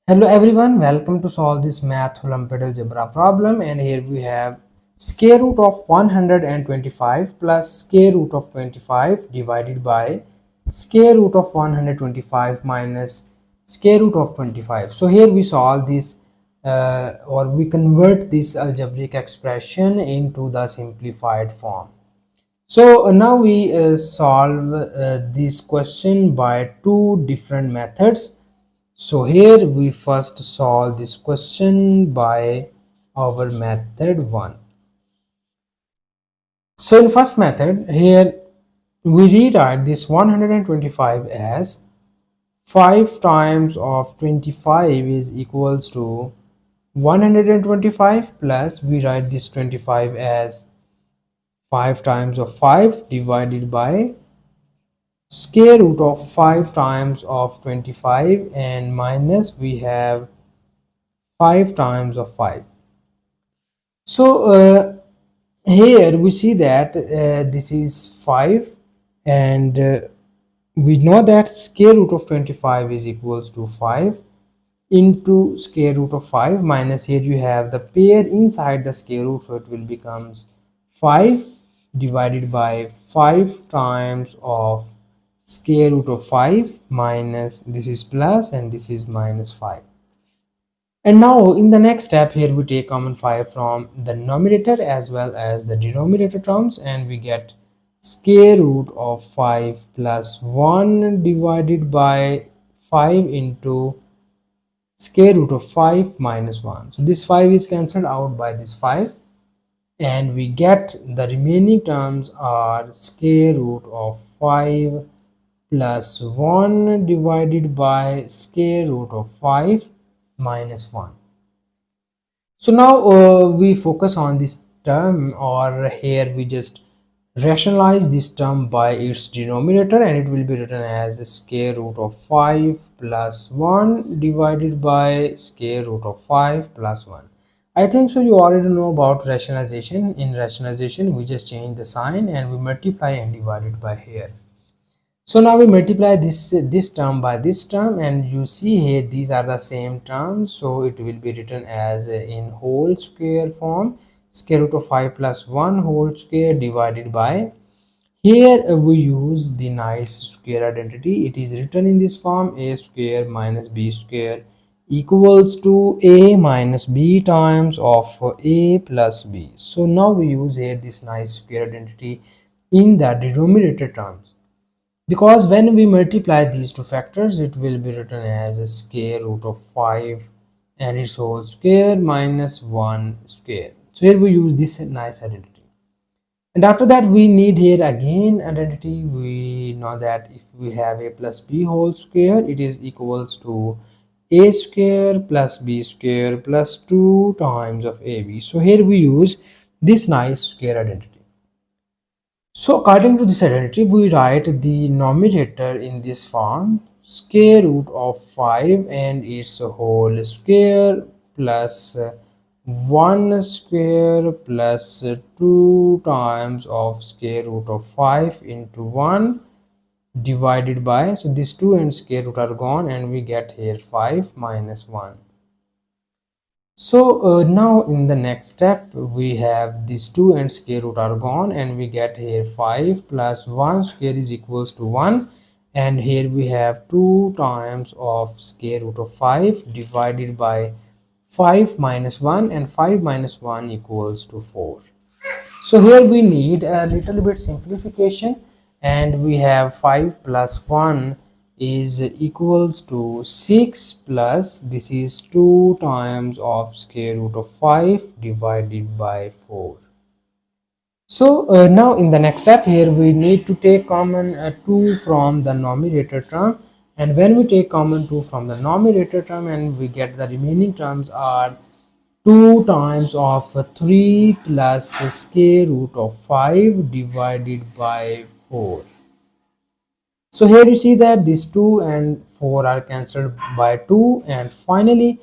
Hello everyone, welcome to solve this math Olympiad algebra problem, and here we have square root of 125 plus square root of 25 divided by square root of 125 minus square root of 25. So here we solve this or we convert this algebraic expression into the simplified form. So now we solve this question by two different methods. So here we first solve this question by our method 1. So in first method, here we rewrite this 125 as 5 times of 25 is equals to 125, plus we write this 25 as 5 times of 5 divided by square root of 5 times of 25, and minus we have 5 times of 5. So here we see that this is 5, and we know that square root of 25 is equals to 5 into square root of 5, minus here you have the pair inside the square root, so it will becomes 5 divided by 5 times of square root of 5 minus this is plus and this is minus 5. And now in the next step, here we take common 5 from the numerator as well as the denominator terms, and we get square root of 5 plus 1 divided by 5 into square root of 5 minus 1. So this 5 is cancelled out by this 5, and we get the remaining terms are square root of 5 plus 1 divided by square root of 5 minus 1. So now we focus on this term, or here we just rationalize this term by its denominator, and it will be written as square root of 5 plus 1 divided by square root of 5 plus 1. I think so you already know about rationalization. In rationalization we just change the sign and we multiply and divide it by here. So now we multiply this term by this term, and you see here these are the same terms, so it will be written as in whole square form, square root of 5 plus 1 whole square divided by, here we use the nice square identity. It is written in this form, a square minus b square equals to a minus b times of a plus b. So now we use here this nice square identity in the denominator terms, because when we multiply these two factors, it will be written as a square root of 5 and its whole square minus 1 square. So here we use this nice identity, and after that we need here again identity. We know that if we have a plus b whole square, it is equals to a square plus b square plus 2 times of ab. So here we use this nice square identity. So according to this identity, we write the numerator in this form, square root of 5 and its whole square plus 1 square plus 2 times of square root of 5 into 1 divided by, so these 2 and square root are gone, and we get here 5 minus 1. So now in the next step, we have these 2 and square root are gone, and we get here 5 plus 1 square is equals to 1, and here we have 2 times of square root of 5 divided by 5 minus 1, and 5 minus 1 equals to 4. So here we need a little bit simplification, and we have 5 plus 1 is equals to 6 plus this is 2 times of square root of 5 divided by 4. So now in the next step, here we need to take common 2 from the numerator term, and when we take common 2 from the numerator term, and we get the remaining terms are 2 times of 3 plus square root of 5 divided by 4. So here you see that these 2 and 4 are cancelled by 2, and finally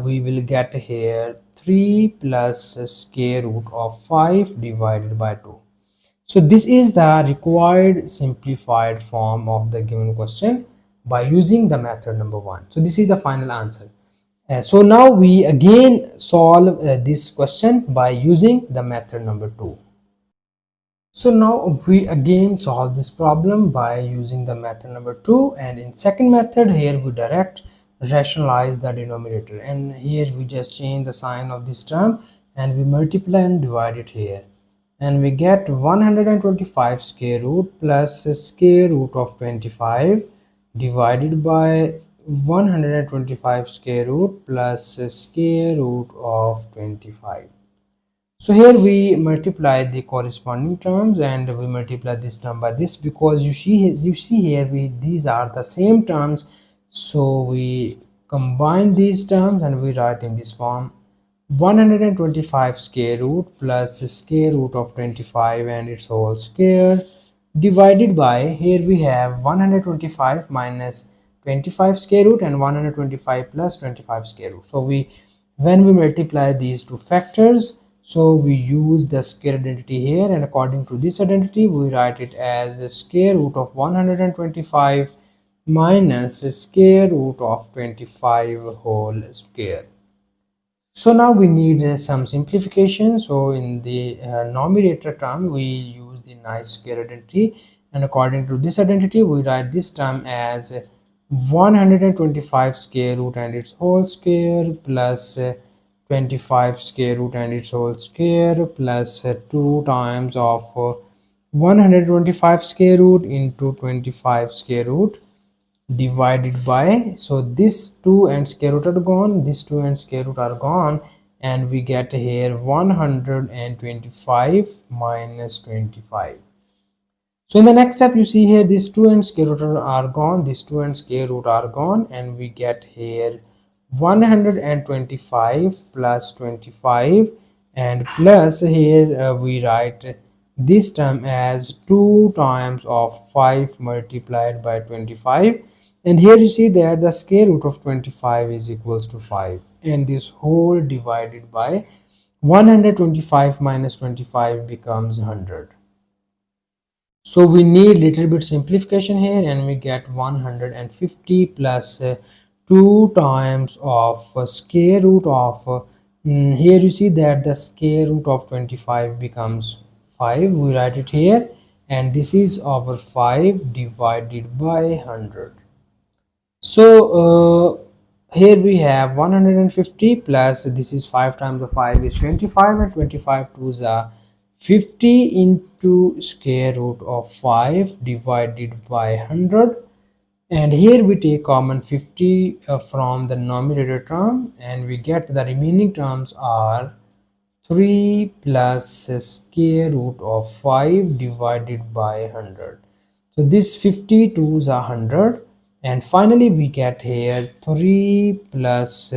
we will get here 3 plus square root of 5 divided by 2. So this is the required simplified form of the given question by using the method number 1. So this is the final answer. So now we again solve this question by using the method number 2. So now we again solve this problem by using the method number 2, and in second method here we direct rationalize the denominator, and here we just change the sign of this term and we multiply and divide it here, and we get 125 square root plus square root of 25 divided by 125 square root plus square root of 25. So here we multiply the corresponding terms and we multiply this term by this, because you see here these are the same terms, so we combine these terms and we write in this form: 125 square root plus square root of 25 and its whole square divided by, here we have 125 minus 25 square root and 125 plus 25 square root. So when we multiply these two factors, so we use the square identity here, and according to this identity we write it as a square root of 125 minus a square root of 25 whole square. So now we need some simplification. So in the numerator term we use the nice square identity, and according to this identity we write this term as 125 square root and its whole square plus 25 square root and its whole square plus 2 times of 125 square root into 25 square root divided by, so this 2 and square root are gone, this 2 and square root are gone, and we get here 125 minus 25. So in the next step you see here this 2 and square root are gone, this 2 and square root are gone, and we get here 125 plus 25, and plus here we write this term as 2 times of 5 multiplied by 25, and here you see that the square root of 25 is equals to 5, and this whole divided by 125 minus 25 becomes 100. So we need little bit simplification here, and we get 150 plus 2 times of square root of here you see that the square root of 25 becomes 5, we write it here, and this is over 5 divided by 100. So here we have 150 plus this is 5 times of 5 is 25, and 25 twos are 50 into square root of 5 divided by 100, and here we take common 50 from the numerator term, and we get the remaining terms are 3 plus square root of 5 divided by 100. So this 52s are 100, and finally we get here 3 plus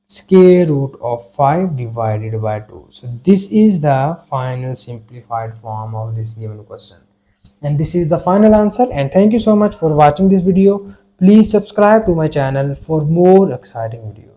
square root of 5 divided by 2. So this is the final simplified form of this given question, and this is the final answer. And thank you so much for watching this video. Please subscribe to my channel for more exciting videos.